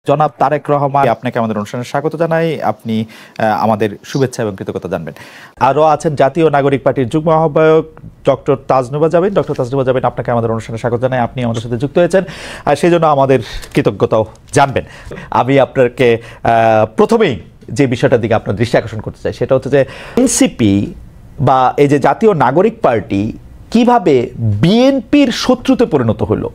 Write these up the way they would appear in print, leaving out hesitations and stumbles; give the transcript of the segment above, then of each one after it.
জনাব তারেক রহমান, আপনাকে আমাদের অনুষ্ঠানে স্বাগত জানাই। আপনি আমাদের শুভেচ্ছা এবং কৃতজ্ঞতা জানবেন। আরও আছেন জাতীয় নাগরিক পার্টির যুগ্ম আহ্বায়ক ডক্টর তাজনুবা জাবিন। ডক্টর তাজনুবা জাবিন, আপনাকে আমাদের অনুষ্ঠানে স্বাগত জানাই। আপনি আমাদের সাথে যুক্ত হয়েছেন, আর সেই জন্য আমাদের কৃতজ্ঞতাও জানবেন। আমি আপনাকে প্রথমেই যে বিষয়টার দিকে আপনার দৃষ্টি আকর্ষণ করতে চাই, সেটা হচ্ছে যে এনসিপি বা এই যে জাতীয় নাগরিক পার্টি কিভাবে বিএনপির শত্রুতে পরিণত হলো,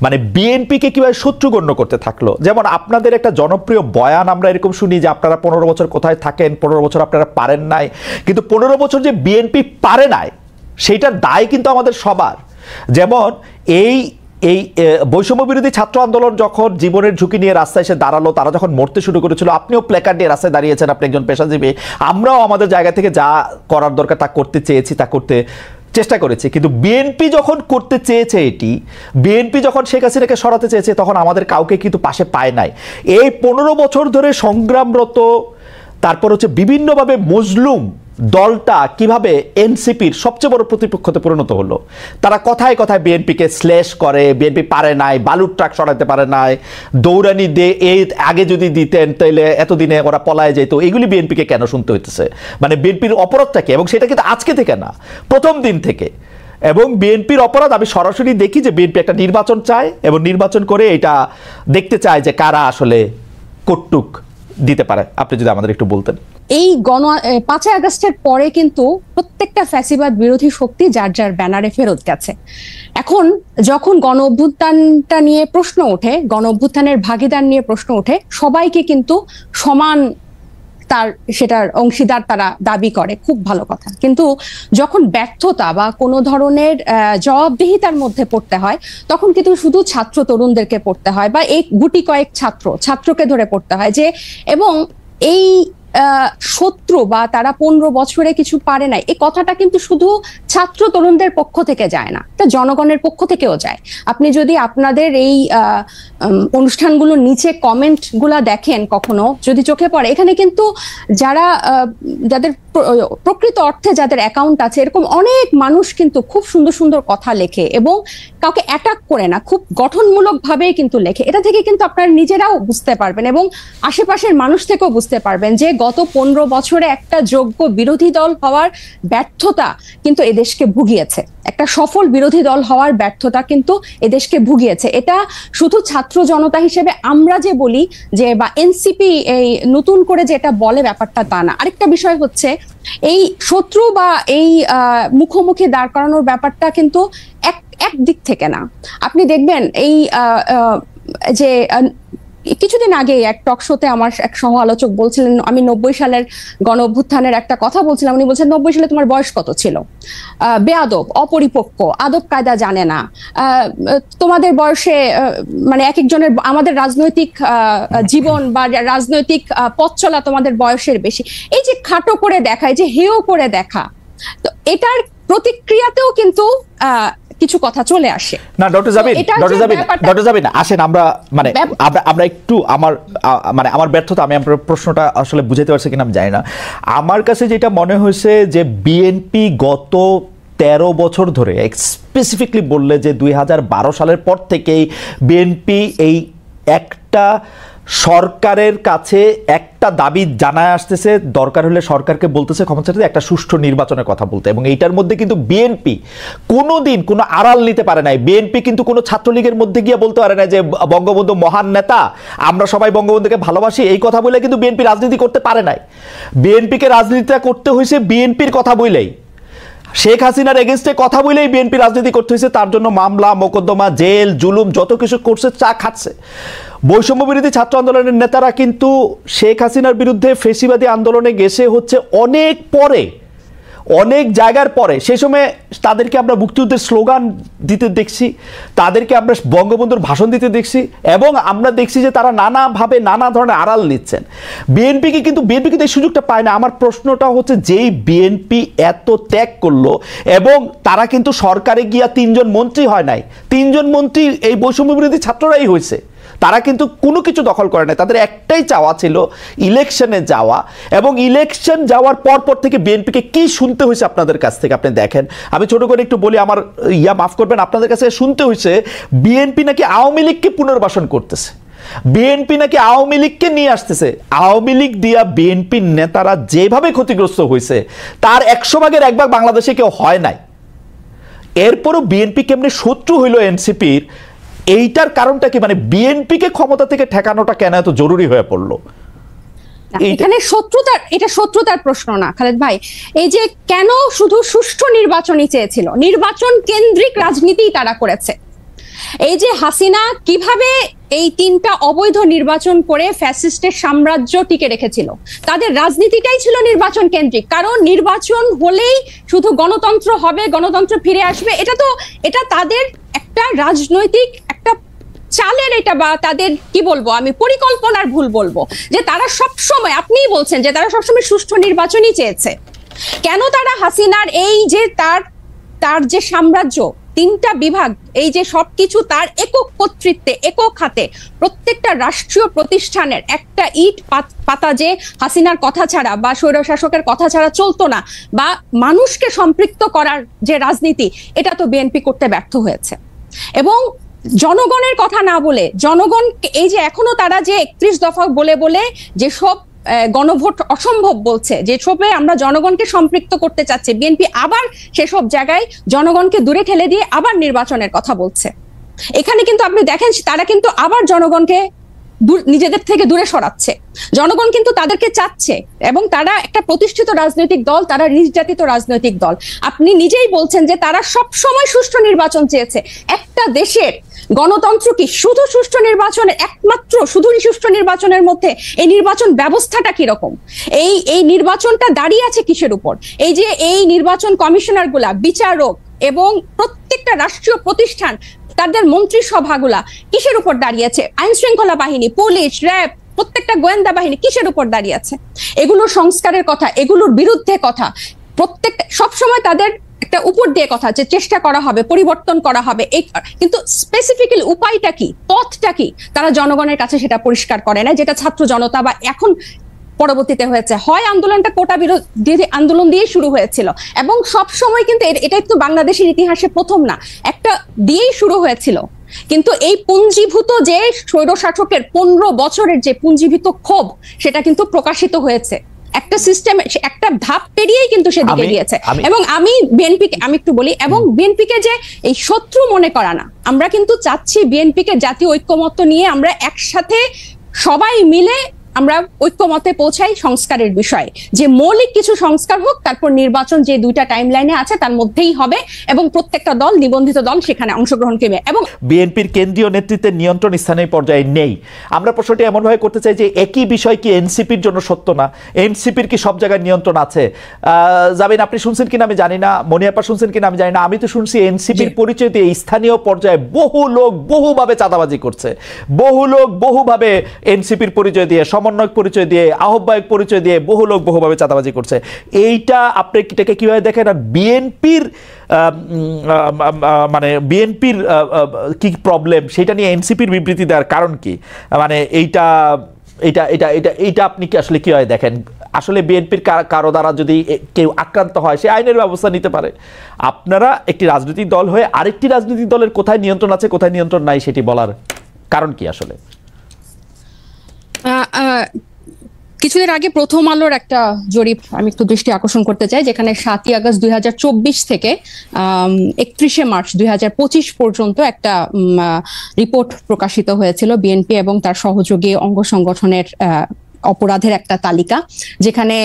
মানে বিএনপিকে কিভাবে শত্রু গণ্য করতে থাকলো। যেমন আপনাদের একটা জনপ্রিয় বয়ান আমরা এরকম শুনি যে আপনারা 15 বছর কোথায় থাকেন, 15 বছর আপনারা পারেন নাই, কিন্তু 15 বছর যে বিএনপি পারে নাই সেইটার দায় কিন্তু আমাদের সবার। যেমন এই বৈষম্য বিরোধী ছাত্র আন্দোলন যখন জীবনের ঝুঁকি নিয়ে রাস্তায় এসে দাঁড়ালো, তারা যখন মরতে শুরু করেছিল, আপনিও প্ল্যাকার্ড নিয়ে রাস্তায় দাঁড়িয়েছেন, আপনি একজন পেশাজীবী। আমরাও আমাদের জায়গা থেকে যা করার দরকার তা করতে চেয়েছি, তা করতে চেষ্টা করেছে। কিন্তু বিএনপি যখন করতে চেয়েছে, বিএনপি যখন শেখ হাসিনাকে সরাতে চেয়েছে, তখন আমাদের কাউকে কিন্তু পাশে পায় নাই। এই 15 বছর ধরে সংগ্রামরত, তারপর হচ্ছে বিভিন্নভাবে মজলুম দলটা কিভাবে এনসিপির সবচেয়ে বড় প্রতিপক্ষতে পরিণত হলো। তারা কথায় কথায় বিএনপিকে শ্লেষ করে, বিএনপি পারে নাই, বালুর ট্রাক সরাতে পারে নাই, দৌড়ানি দিয়ে এই আগে যদি দিতেন তাহলে এতদিনে ওরা পলায় যেত। এগুলি বিএনপিকে কেন শুনতে হইতেছে? মানে বিএনপির অপরাধটা কি? এবং সেটা কিন্তু আজকে থেকে না, প্রথম দিন থেকে। এবং বিএনপির অপরাধ আমি সরাসরি দেখি যে বিএনপি একটা নির্বাচন চায় এবং নির্বাচন করে এটা দেখতে চায় যে কারা আসলে কটুক দিতে পারে। আপনি যদি আমাদের একটু বলতেন। এই 5 আগস্টের পরে কিন্তু প্রত্যেকটা ফ্যাসিবাদ বিরোধী শক্তি যার যার ব্যানারে ফেরত গেছে। এখন যখন গণ অভ্যুত্থানটা নিয়ে প্রশ্ন ওঠে, গণ অভ্যুত্থানের ভাগিদার নিয়ে প্রশ্ন ওঠে, সবাইকে কিন্তু সমান সেটার অংশীদার তারা দাবি করে, খুব ভালো কথা। কিন্তু যখন ব্যর্থতা বা কোনো ধরনের জবাবদিহিতার মধ্যে পড়তে হয়, তখন কিন্তু শুধু ছাত্র তরুণদেরকে পড়তে হয় বা এই গুটি কয়েক ছাত্রকে ধরে পড়তে হয় যে, এবং এই শত্রু বা তারা 15 বছরে কিছু পারে নাই, এই কথাটা কিন্তু শুধু ছাত্র তরুণদের পক্ষ থেকে যায় না, এটা জনগণের পক্ষ থেকেও যায়। আপনি যদি আপনাদের এই অনুষ্ঠানগুলোর নিচে কমেন্ট গুলা দেখেন, কখনো যদি চোখে পড়ে, এখানে কিন্তু যাদের প্রকৃত অর্থে যাদের অ্যাকাউন্ট আছে, এরকম অনেক মানুষ কিন্তু খুব সুন্দর সুন্দর কথা লেখে এবং কাউকে অ্যাটাক করে না, খুব গঠনমূলক ভাবেই কিন্তু লেখে। এটা থেকে কিন্তু আপনারা নিজেরাও বুঝতে পারবেন এবং আশেপাশের মানুষ থেকেও বুঝতে পারবেন যে গত 15 বছরে একটা যোগ্য বিরোধী দল হওয়ার ব্যর্থতা কিন্তু এদেশকে ভুগিয়েছে, একটা সফল বিরোধী দল হওয়ার ব্যর্থতা কিন্তু এদেশকে ভুগিয়েছে। এটা শুধু ছাত্র জনতা হিসেবে আমরা যে বলি যে, বা এনসিপি এই নতুন করে যেটা বলে, ব্যাপারটা তা না। আরেকটা বিষয় হচ্ছে, এই শত্রু বা এই মুখোমুখি দাঁড় করানোর ব্যাপারটা কিন্তু এক দিক থেকে না। আপনি দেখবেন এই যে কিছুদিন আগে এক টক শোতে আমার এক সহ আলোচক বলছিলেন, আমি 90 সালের গণ অভ্যুত্থানের একটা কথা বলছিলাম, উনি বলছেন 90 সালে তোমার বয়স কত ছিল, বেয়াদব, অপরিপক্ক, আদব কায়দা জানে না, তোমাদের বয়সে মানে এক একজনের, আমাদের রাজনৈতিক জীবন বা রাজনৈতিক পথ চলা তোমাদের বয়সের বেশি। এই যে খাটো করে দেখা, এই যে হেয় করে দেখা, তো এটার প্রতিক্রিয়াতেও কিন্তু কিছু কথা চলে আসে না। ডক্টর জাবিন আসেন, আমরা একটু আমার ব্যর্থতা, আমি আপনার প্রশ্নটা আসলে বুঝাতে পারছি কিনা আমি জানি না। আমার কাছে যেটা মনে হয়েছে যে বিএনপি গত 13 বছর ধরে, স্পেসিফিকলি বললে যে 2012 সালের পর থেকেই বিএনপি এই একটা সরকারের কাছে একটা দাবি জানায় আসতেছে, দরকার হলে সরকারকে বলতেছে ক্ষমতা চাইতে একটা সুষ্ঠু নির্বাচনের কথা বলতে। এবং এইটার মধ্যে কিন্তু বিএনপি কোনোদিন কোনো আড়াল নিতে পারে নাই। বিএনপি কিন্তু কোনো ছাত্রলীগের মধ্যে গিয়ে বলতে পারে না যে বঙ্গবন্ধু মহান নেতা, আমরা সবাই বঙ্গবন্ধুকে ভালোবাসি, এই কথা বলে কিন্তু বিএনপি রাজনীতি করতে পারে নাই। বিএনপিকে রাজনীতিটা করতে হয়েছে বিএনপির কথা বলেই, শেখ হাসিনার এগেনস্টে কথা বলেই বিএনপি রাজনীতি করতে হয়েছে। তার জন্য মামলা, মোকদ্দমা, জেল, জুলুম যত কিছু করছে, চা খাচ্ছে। বৈষম্য বিরোধী ছাত্র আন্দোলনের নেতারা কিন্তু শেখ হাসিনার বিরুদ্ধে ফেসিবাদী আন্দোলনে গেছে হচ্ছে অনেক পরে, অনেক জায়গার পরে। সেই সময় তাদেরকে আমরা মুক্তিযুদ্ধের স্লোগান দিতে দেখছি, তাদেরকে আমরা বঙ্গবন্ধুর ভাষণ দিতে দেখছি, এবং আমরা দেখছি যে তারা নানাভাবে নানা ধরনের আড়াল নিচ্ছেন। বিএনপি কিন্তু এই সুযোগটা পায় না। আমার প্রশ্নটা হচ্ছে, যেই বিএনপি এত ত্যাগ করলো এবং তারা কিন্তু সরকারে গিয়া 3 জন মন্ত্রী হয় নাই, 3 জন মন্ত্রী এই বৈষম্য বিরোধী ছাত্ররাই হয়েছে। তারা কিন্তু কোনো কিছু দখল করে নাই, তাদের একটাই চাওয়া ছিল ইলেকশনে যাওয়া। এবং ইলেকশন যাওয়ার পর থেকে বিএনপিকে কি শুনতে হয়েছে আপনাদের কাছ থেকে আপনি দেখেন। আমি ছোট করে একটু বলি, আমার মাফ করবেন, আপনাদের কাছে শুনতে হয়েছে বিএনপি নাকি আওয়ামী লীগকে পুনর্বাসন করতেছে। বিএনপি নাকি আওয়ামী লীগকে নিয়ে আসতেছে। আওয়ামী লীগ দিয়া বিএনপির নেতারা যেভাবে ক্ষতিগ্রস্ত হয়েছে তার 100 ভাগের 1 ভাগ বাংলাদেশে কেউ হয় নাই। এরপরও বিএনপি কেমনে শত্রু হইল এনসিপির, এইটার কারণটা কি? মানে বিএনপিকে ক্ষমতা থেকে ঠেকানোটা কেন এত জরুরি হয়ে পড়লো? এখানে এটা শত্রুতার প্রশ্ন না খালেদ ভাই। এই যে কেন শুধু সুষ্ঠু নির্বাচনই চেয়েছিল, নির্বাচন কেন্দ্রিক রাজনীতি তারা করেছে। এই যে হাসিনা কিভাবে এই 3টা অবৈধ নির্বাচন করে ফ্যাসিস্টের সাম্রাজ্য টিকে রেখেছিল, তাদের রাজনীতিটাই ছিল নির্বাচন কেন্দ্রিক। কারণ নির্বাচন হলেই শুধু গণতন্ত্র হবে, গণতন্ত্র ফিরে আসবে, এটা তাদের একটা রাজনৈতিক একটা চালের, এটা বা তাদের কি বলবো আমি, পরিকল্পনার ভুল বলবো, যে তারা সবসময়, আপনিই বলছেন যে তারা সবসময় সুষ্ঠু নির্বাচনই চেয়েছে। কেন তারা হাসিনার এই যে তার যে সাম্রাজ্য, 3টা বিভাগ, এই যে সবকিছু তার একক কর্তৃত্বে, একক হাতে, প্রত্যেকটা রাষ্ট্রীয় প্রতিষ্ঠানের একটা ইট পাতা যে হাসিনার কথা ছাড়া বা স্বৈরশাসকের কথা ছাড়া চলতো না, বা মানুষকে সম্পৃক্ত করার যে রাজনীতি, এটা তো বিএনপি করতে ব্যর্থ হয়েছে। এবং জনগণের কথা না বলে, জনগণ এই যে এখনো তারা যে 31 দফা বলে বলে যেসব গণভোট অসম্ভব বলছে, যেসবে আমরা জনগণকে সম্পৃক্ত করতে চাচ্ছি, বিএনপি আবার সেসব জায়গায় জনগণকে দূরে ঠেলে দিয়ে আবার নির্বাচনের কথা বলছে। এখানে কিন্তু আপনি দেখেন তারা কিন্তু আবার জনগণকে নিজেদের থেকে দূরে সরাচ্ছে। জনগণ কিন্তু তাদেরকে চাচ্ছে, এবং তারা একটা প্রতিষ্ঠিত রাজনৈতিক দল, তারা নির্যাতিত রাজনৈতিক দল। আপনি নিজেই বলছেন যে তারা সব সময় সুষ্ঠু নির্বাচন চেয়েছে। একটা দেশের গণতন্ত্র কি শুধু সুষ্ঠু নির্বাচনের, একমাত্র শুধু সুষ্ঠু নির্বাচনের মধ্যে এই নির্বাচন ব্যবস্থাটা কিরকম, এই নির্বাচনটা দাঁড়িয়ে আছে কিসের উপর? এই যে এই নির্বাচন কমিশনার গুলা, বিচারক এবং প্রত্যেকটা রাষ্ট্রীয় প্রতিষ্ঠান, তাদের মন্ত্রিসভাগুলা কিসের উপর দাঁড়িয়ে আছে? আইন শৃঙ্খলা বাহিনী, পুলিশ, র্যাব, প্রত্যেকটা গোয়েন্দা বাহিনী কিসের উপর দাঁড়িয়ে আছে? এগুলোর সংস্কারের কথা, এগুলোর বিরুদ্ধে কথা, প্রত্যেকটা সবসময় তাদের একটা উপর দিয়ে কথা, যে চেষ্টা করা হবে, পরিবর্তন করা হবে, কিন্তু স্পেসিফিক্যালি উপায়টা কি, পথটা কি, তারা জনগণের কাছে সেটা পরিষ্কার করে না। যেটা ছাত্র জনতা বা এখন পরবর্তীতে হয়েছে, হয় আন্দোলনটা কোটা বিরোধী আন্দোলন দিয়ে শুরু হয়েছিল, এবং সব সময় কিন্তু এটাই তো বাংলাদেশের ইতিহাসে প্রথম না, একটা দিয়েই শুরু হয়েছিল। কিন্তু এই পুঞ্জীভূত যে স্বৈরশাসকের 15 বছরের যে পুঞ্জীভূত ক্ষোভ, সেটা কিন্তু প্রকাশিত হয়েছে একটা সিস্টেম, একটা ধাপ পেরিয়েই কিন্তু সেদিকে গিয়েছে। এবং আমি বিএনপিকে আমি একটু বলি, এবং বিএনপিকে যে এই শত্রু মনে করা না, আমরা কিন্তু চাচ্ছি বিএনপিকে জাতীয় ঐক্যমত্য নিয়ে আমরা একসাথে সবাই মিলে আমরা ঐক্যমতে পৌঁছাই সংস্কারের বিষয়ে, যে মৌলিক কিছু সংস্কার হোক, তারপর নির্বাচন যে 2টা টাইম লাইনে আছে তার মধ্যেই হবে, এবং প্রত্যেকটা দল, নিবন্ধিত দল সেখানে অংশগ্রহণ করবে। এবং বিএনপির কেন্দ্রীয় নেতৃত্বের নিয়ন্ত্রণ স্থানীয় পর্যায়ে নেই। আমরা প্রশ্নটি এমনভাবে করতে চাই যে একই বিষয় কি এনসিপির জন্য সত্য না? এনসিপির কি সব জায়গায় নিয়ন্ত্রণ আছে? জামিন, আপনি শুনছেন কিনা আমি জানি না, মনিয়াপা শুনছেন কিনা আমি জানি না, আমি তো শুনছি এনসিপির পরিচয় দিয়ে স্থানীয় পর্যায়ে বহু লোক বহুভাবে চাঁদাবাজি করছে, বহু লোক বহুভাবে এনসিপির পরিচয় দিয়ে, সমন্বয়ক পরিচয় দিয়ে, আহ্বায়ক পরিচয় দিয়ে বহু লোক বহুভাবে চাঁদাবাজি করছে। এইটা আপনি এটাকে কিভাবে দেখেন? আর বিএনপির মানে বিএনপির কি প্রবলেম, সেটা নিয়ে এনসিপির বিবৃতি দেওয়ার কারণ কি? মানে এইটা এটা এটা এটা এইটা আপনি কি আসলে কিভাবে দেখেন? আসলে বিএনপির কারো দ্বারা যদি কেউ আক্রান্ত হয়, সে আইনের ব্যবস্থা নিতে পারে। আপনারা একটি রাজনৈতিক দল হয়ে আরেকটি রাজনৈতিক দলের কোথায় নিয়ন্ত্রণ আছে, কোথায় নিয়ন্ত্রণ নাই, সেটি বলার কারণ কি আসলে? কিছুদিন আগে প্রথম আলোর একটা জরিপ আমি একটু দৃষ্টি আকর্ষণ করতে চাই, যেখানে 7ই আগস্ট 2024 থেকে 31শে মার্চ 2025 পর্যন্ত একটা রিপোর্ট প্রকাশিত হয়েছিল বিএনপি এবং তার সহযোগী অঙ্গ সংগঠনের অপরাধের একটা তালিকা, যেখানে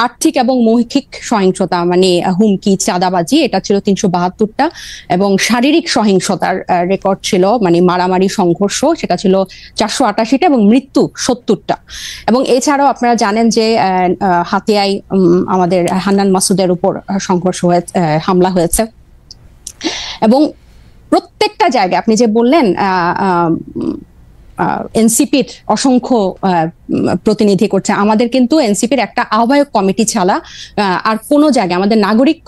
আর্থিক এবং মৌখিক সহিংসতা মানে হুমকি, চাঁদাবাজি, এটা ছিল 372টা, এবং শারীরিক সহিংসতার রেকর্ড ছিল মানে মারামারি, সংঘর্ষ, সেটা ছিল 488টা, এবং মৃত্যু 70টা। এবং এছাড়াও আপনারা জানেন যে হাতিয়ায় আমাদের হান্নান মাসুদের উপর সংঘর্ষ হয়েছে, হামলা হয়েছে। এবং প্রত্যেকটা জায়গায় আপনি যে বললেন এনসিপির অসংখ্য প্রতিনিধি করছে, আমাদের কিন্তু এনসিপির একটা আহ্বায়ক কমিটি ছাড়া আর কোনো জায়গায়, আমাদের নাগরিক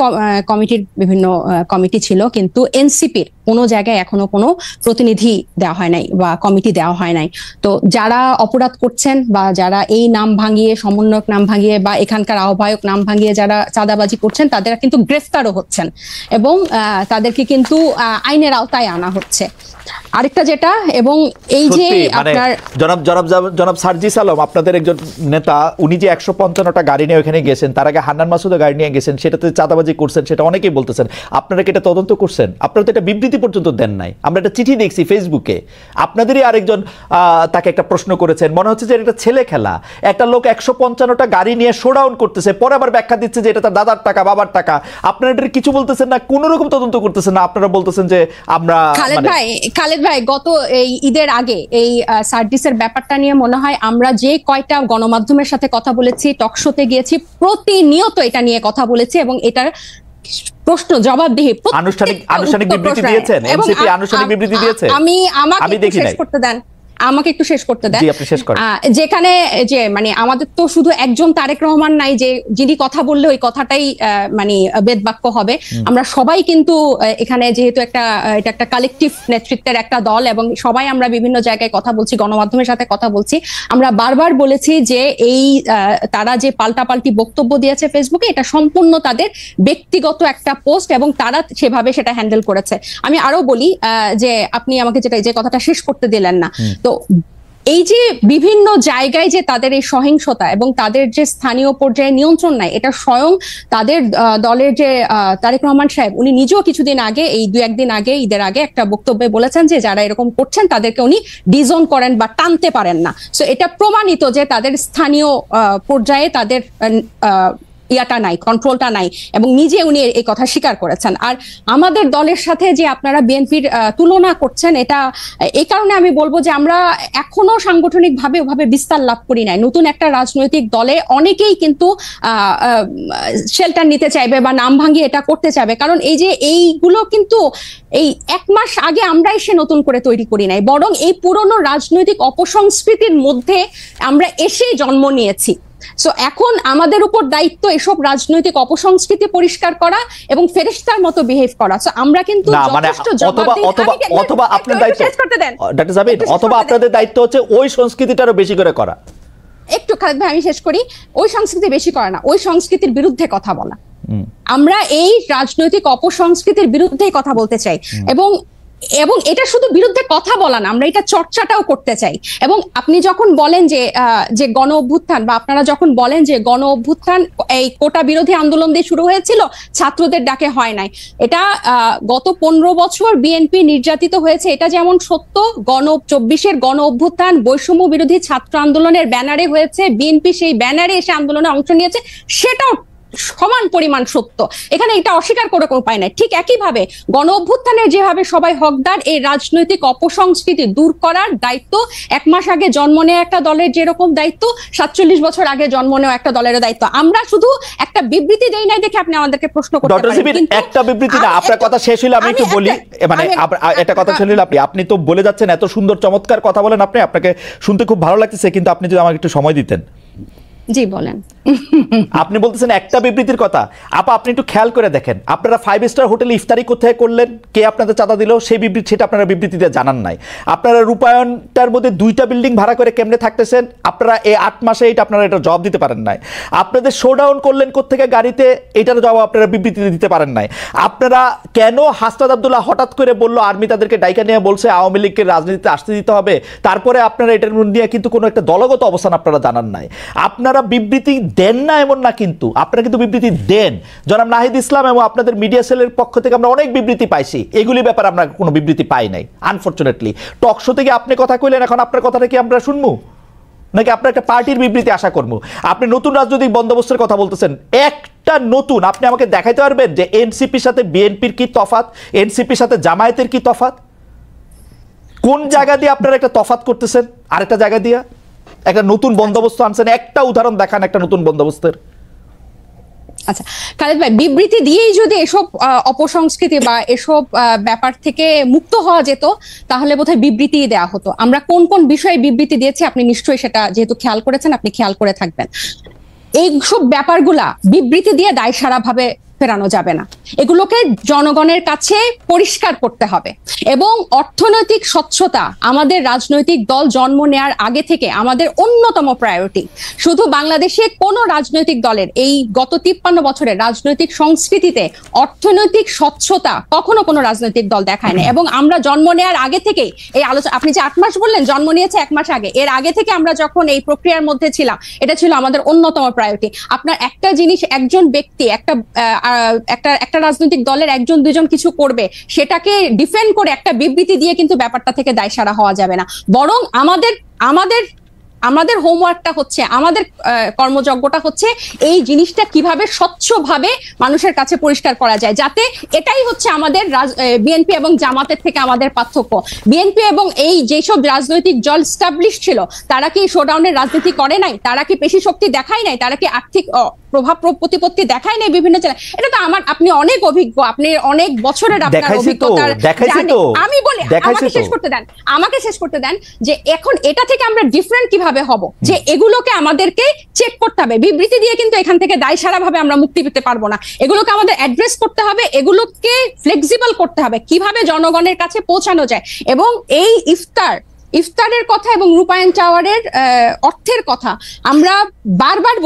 কমিটির বিভিন্ন কমিটি ছিল, কিন্তু এনসিপির কোনো জায়গায় এখনো কোনো প্রতিনিধি দেওয়া হয় নাই বা কমিটি দেওয়া হয় নাই। তো যারা অপরাধ করছেন বা যারা এই নাম ভাঙিয়ে, সমন্বয়ক নাম ভাঙিয়ে বা এখানকার আহ্বায়ক নাম ভাঙিয়ে যারা চাঁদাবাজি করছেন, তাদের কিন্তু গ্রেফতারও হচ্ছেন এবং তাদেরকে কিন্তু আইনের আওতায় আনা হচ্ছে। আরেকটা যেটা, এবং এই যে আপনার জনাব সার্জিস আলম, আপনাদের একজন নেতা, উনি যে 155টা গাড়ি নিয়ে ওখানে গেছেন, তার আগে হান্নান মাসুদও গাড়ি নিয়ে গেছেন, সেটাতে চাঁদাবাজি করছেন, সেটা অনেকেই বলতেছেন। আপনারা কি এটা তদন্ত করছেন? আপনারা তো এটা বিবৃতি পর্যন্ত দেন নাই। আমরা একটা চিঠি দেখছি ফেসবুকে, আপনাদেরই আরেকজন তাকে একটা প্রশ্ন করেছেন, মনে হচ্ছে যে এটা ছেলে খেলা। একটা লোক 155টা গাড়ি নিয়ে শোডাউন করতেছে, পরে আবার ব্যাখ্যা দিচ্ছে যে এটা তার দাদার টাকা, বাবার টাকা। আপনারা এটা কিছু বলতেছেন না, কোনো রকম তদন্ত করতেছেন না। আপনারা বলতেছেন যে আমরা খালেদ ভাই গত এই ঈদের আগে এই সার্ভিসের ব্যাপারটা নিয়ে মনে হয় আমরা যে কয়টা গণমাধ্যমের সাথে কথা বলেছি, টকশোতে গিয়েছি, প্রতিনিয়ত এটা নিয়ে কথা বলেছি, এবং এটার প্রশ্ন জবাবদিহি আনুষ্ঠানিক বিবৃতি দিয়েছেন, এনসিপি আনুষ্ঠানিক বিবৃতি দিয়েছে। আমাকে শেষ করতে দেন, আমাকে একটু শেষ করতে দেন। যেখানে যে মানে আমাদের তো শুধু একজন তারেক রহমান নাই যে যিনি কথা বললে ওই কথাটাই মানে বেদবাক্য হবে। আমরা সবাই কিন্তু এখানে যেহেতু এটা একটা কালেকটিভ নেতৃত্বের একটা দল, এবং সবাই আমরা বিভিন্ন জায়গায় কথা বলছি, গণমাধ্যমের সাথে কথা বলছি। আমরা বারবার বলেছি যে এই তারা যে পাল্টাপাল্টি বক্তব্য দিয়েছে ফেসবুকে, এটা সম্পূর্ণ তাদের ব্যক্তিগত একটা পোস্ট, এবং তারা সেভাবে সেটা হ্যান্ডেল করেছে। আমি আরো বলি যে আপনি আমাকে যে কথাটা শেষ করতে দিলেন না, তো এই যে বিভিন্ন জায়গায় যে তাদের এই সহিংসতা এবং তাদের যে স্থানীয় পর্যায়ে নিয়ন্ত্রণ নাই, এটা স্বয়ং তাদের দলের যে তারেক রহমান সাহেব, উনি নিজেও কিছুদিন আগে, এই 2-1 দিন আগে, ঈদের আগে একটা বক্তব্যে বলেছেন যে যারা এরকম করছেন তাদেরকে উনি ডিজোন করেন বা টানতে পারেন না। সো এটা প্রমাণিত যে তাদের স্থানীয় পর্যায়ে তাদের ইয়াটা নাই, কন্ট্রোলটা নাই, এবং নিজে উনি এই কথা স্বীকার করেছেন। আর আমাদের দলের সাথে যে আপনারা বিএনপির তুলনা করছেন, এটা এই কারণে আমি বলবো যে আমরা এখনো সাংগঠনিকভাবে ওভাবে বিস্তার লাভ করি নাই। নতুন একটা রাজনৈতিক দলে অনেকেই কিন্তু শেল্টার নিতে চাইবে বা নাম ভাঙিয়ে এটা করতে চাইবে, কারণ এই যে এইগুলো কিন্তু এই 1 মাস আগে আমরা এসে নতুন করে তৈরি করি নাই, বরং এই পুরনো রাজনৈতিক অপসংস্কৃতির মধ্যে আমরা এসেই জন্ম নিয়েছি। সো এখন আমাদের উপর দায়িত্ব এসব রাজনৈতিক অপসংস্কৃতি পরিষ্কার করা এবং ফেরেশতার মতো বিহেভ করা। সো আমরা কিন্তু অথবা আপনার দায়িত্ব, ডাক্তার জাবিন, অথবা আপনাদের দায়িত্ব হচ্ছে ওই সংস্কৃতিটারও বেশি করে করা। একটু খালেদ ভাই আমি শেষ করি। ওই সংস্কৃতি বেশি করে না, ওই সংস্কৃতির বিরুদ্ধে কথা বলা। আমরা এই রাজনৈতিক অপসংস্কৃতির বিরুদ্ধেই কথা বলতে চাই, এবং এটা শুধু বিরুদ্ধে কথা বলা না, আমরা এটা চর্চাটাও করতে চাই। এবং আপনি যখন বলেন যে গণ অভ্যুত্থান, বা আপনারা যখন বলেন যে গণ অভ্যুত্থান এই কোটা বিরোধী আন্দোলন দিয়ে শুরু হয়েছিল, ছাত্রদের ডাকে হয় নাই, এটা গত 15 বছর বিএনপি নির্যাতিত হয়েছে, এটা যেমন সত্য। 24-এর গণ অভ্যুত্থান বৈষম্য বিরোধী ছাত্র আন্দোলনের ব্যানারে হয়েছে, বিএনপি সেই ব্যানারে এসে আন্দোলনে অংশ নিয়েছে, সেটাও সমান পরিমাণ সত্য। এখানে এটা অস্বীকার করে কোনো উপায় নাই। ঠিক একইভাবে গণ অভ্যুত্থানের যেভাবে সবাই হকদার, এই রাজনৈতিক অপসংস্কৃতি দূর করার দায়িত্ব 1 মাস আগে জন্ম নেওয়া একটা দলের যেরকম দায়িত্ব, 47 বছর আগে জন্ম নেওয়া একটা দলেরও দায়িত্ব। আমরা শুধু একটা বিবৃতি দেই নাই দেখে আপনি আমাদেরকে প্রশ্ন করতে পারেন, কিন্তু একটা বিবৃতি না। আপনার কথা শেষ হইলে আমি একটু বলি, মানে একটা কথা শেষ হইলে আপনি তো বলে যাচ্ছেন, এত সুন্দর চমৎকার কথা বলেন আপনি, আপনাকে শুনতে খুব ভালো লাগতেছে, কিন্তু আপনি যদি আমাকে একটু সময় দিতেন। জি বলেন। আপনি বলতেছেন একটা বিবৃতির কথা। আপা আপনি একটু খেয়াল করে দেখেন, আপনারা 5 স্টার হোটেলে ইফতারি কোথায় করলেন, কে আপনাদের চাঁদা দিল, সেই বিবৃতি সেটা আপনারা বিবৃতিতে জানান নাই। আপনারা রূপায়ণটার মধ্যে 2টা বিল্ডিং ভাড়া করে কেমনে থাকতেছেন, আপনারা এই 8 মাসে আপনারা এটা জবাব দিতে পারেন নাই। আপনাদের শোডাউন করলেন কোত্থেকে গাড়িতে, এটার জবাব আপনারা বিবৃতিতে দিতে পারেন নাই। আপনারা কেন হাসনাত আব্দুল্লাহ হঠাৎ করে বললো আর্মি তাদেরকে ডাইকা নিয়ে বলছে আওয়ামী লীগকে রাজনীতিতে আসতে দিতে হবে, তারপরে আপনারা এটার নিয়ে কিন্তু কোনো একটা দলগত অবস্থান আপনারা জানান নাই। আপনারা বিবৃতি দেন না এমন না, কিন্তু আপনারা কিন্তু বিবৃতি দেন। জনাব নাহিদ ইসলাম এবং আপনাদের মিডিয়া সেলের পক্ষ থেকে আমরা অনেক বিবৃতি পাইছি, এগুলি ব্যাপারে আমরা কোনো বিবৃতি পাই নাই আনফরচুনেটলি। টক শো থেকে আপনি কথা কইলেন, এখন আপনার কথাটা কি আমরা শুনবো, নাকি আপনার একটা পার্টির বিবৃতি আশা করবো? আপনি নতুন রাজনৈতিক বন্দোবস্তের কথা বলতেছেন, একটা নতুন আপনি আমাকে দেখাইতে পারবেন যে এনসিপির সাথে বিএনপির কি তফাৎ, এনসিপির সাথে জামায়াতের কি তফাৎ? কোন জায়গা দিয়ে আপনারা একটা তফাৎ করতেছেন আরেকটা জায়গা দিয়ে? একটা নতুন বন্দোবস্ত আনছেন, একটা উদাহরণ দেখান একটা নতুন বন্দোবস্তের। আচ্ছা খালেদ ভাই, বিবৃতি দিয়েই যদি এসব অপসংস্কৃতি বা এসব ব্যাপার থেকে মুক্ত হওয়া যেত, তাহলে বোধহয় বিবৃতি দেওয়া হতো। আমরা কোন কোন বিষয়ে বিবৃতি দিয়েছি আপনি নিশ্চয়ই সেটা যেহেতু খেয়াল করেছেন, আপনি খেয়াল করে থাকবেন। এইসব ব্যাপারগুলা বিবৃতি দিয়ে দায়সারা ভাবে ফেরানো যাবে না। এগুলোকে জনগণের কাছে পরিষ্কার করতে হবে। এবং অর্থনৈতিক স্বচ্ছতা আমাদের রাজনৈতিক দল জন্ম নেওয়ার আগে থেকে আমাদের অন্যতম প্রায়োরিটি। শুধু বাংলাদেশে কোন রাজনৈতিক দলের এই গত 53 বছরের রাজনৈতিক সংস্কৃতিতে অর্থনৈতিক স্বচ্ছতা কখনো কোনো রাজনৈতিক দল দেখায় না। এবং আমরা জন্ম নেওয়ার আগে থেকেই এই আলোচনা, আপনি যে 8 মাস বললেন, জন্ম নিয়েছে 1 মাস আগে, এর আগে থেকে আমরা যখন এই প্রক্রিয়ার মধ্যে ছিলাম, এটা ছিল আমাদের অন্যতম প্রায়োরিটি। আপনার একটা জিনিস, একজন ব্যক্তি একটা রাজনৈতিক দলের একজন দুজন কিছু করবে, সেটাকে ডিফেন্ড করে একটা বিবৃতি দিয়ে কিন্তু ব্যাপারটা থেকে দায়সারা হওয়া যাবে না। বরং আমাদের হোমওয়ার্কটা হচ্ছে, আমাদের কর্মযজ্ঞটা হচ্ছে এই জিনিসটা কিভাবে স্বচ্ছভাবে মানুষের কাছে পরিষ্কার করা যায়, যাতে এটাই হচ্ছে আমাদের বিএনপি এবং জামাতের থেকে আমাদের পার্থক্য। বিএনপি এবং এই যেসব রাজনৈতিক দল স্টাবলিশ ছিল, তারা কি শোডাউনের রাজনীতি করে নাই? তারা কি পেশি শক্তি দেখায় নাই? তারা কি আর্থিক প্রভাব প্রতিপত্তি দেখায় নাই বিভিন্ন জেলায়? এটা তো আপনি অনেক অভিজ্ঞ, আপনি অনেক বছরের আপনার অভিজ্ঞতা। আমি বলি, আমাকে শেষ করতে দেন যে এখন এটা থেকে আমরা ডিফারেন্ট কিভাবে হব, যে এগুলোকে আমাদেরকে চেক করতে হবে। বিবৃতি দিয়ে কিন্তু এখান থেকে দায়সারা ভাবে আমরা মুক্তি পেতে পারবো না। এগুলোকে আমাদের অ্যাড্রেস করতে হবে, এগুলোকে ফ্লেক্সিবল করতে হবে, কিভাবে জনগণের কাছে পৌঁছানো যায়। এবং এই ইফতারের কথা এবং রূপায়ণ টাওয়ারের অর্থের কথা আমরা বারবার